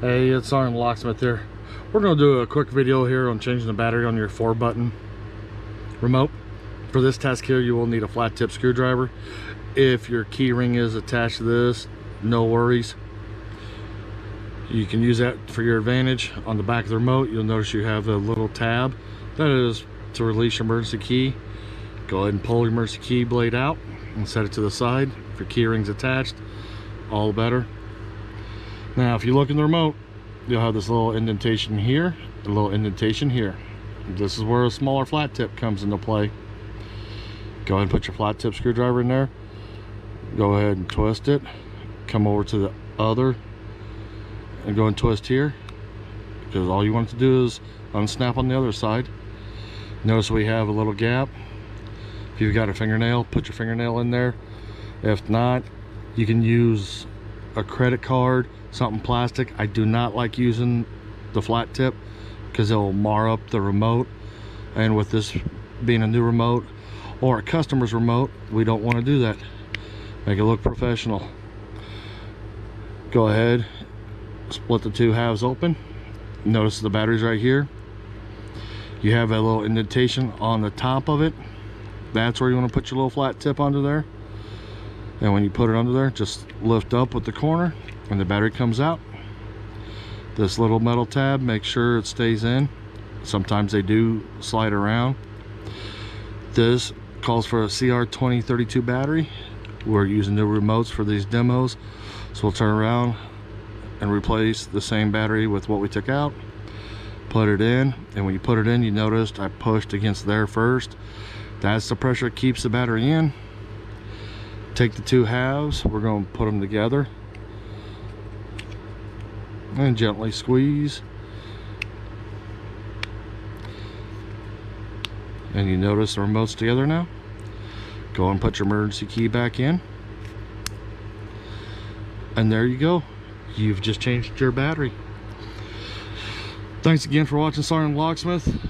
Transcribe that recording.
Hey, it's Locksmith here. We're going to do a quick video here on changing the battery on your 4-button remote. For this task here, you will need a flat tip screwdriver. If your key ring is attached to this, no worries. You can use that for your advantage. On the back of the remote, you'll notice you have a little tab. That is to release your emergency key. Go ahead and pull your emergency key blade out and set it to the side. If your key ring's attached, all the better. Now, if you look in the remote, you'll have this little indentation here, a little indentation here. This is where a smaller flat tip comes into play. Go ahead and put your flat tip screwdriver in there. Go ahead and twist it. Come over to the other and go and twist here, because all you want to do is unsnap on the other side. Notice we have a little gap. If you've got a fingernail, put your fingernail in there. If not, you can use a credit card, something plastic. I do not like using the flat tip because it will mar up the remote, and with this being a new remote or a customer's remote, we don't want to do that. Make it look professional. Go ahead, split the two halves open. Notice the battery's right here. You have a little indentation on the top of it. That's where you want to put your little flat tip under there. And when you put it under there, just lift up with the corner and the battery comes out. This little metal tab, make sure it stays in. Sometimes they do slide around. This calls for a CR2032 battery. We're using new remotes for these demos, so we'll turn around and replace the same battery with what we took out. Put it in, and when you put it in, you noticed I pushed against there first. That's the pressure that keeps the battery in. Take the two halves, we're going to put them together and gently squeeze, and you notice the remote's together now. Go and put your emergency key back in, and there you go. You've just changed your battery. Thanks again for watching SgtLocksmith.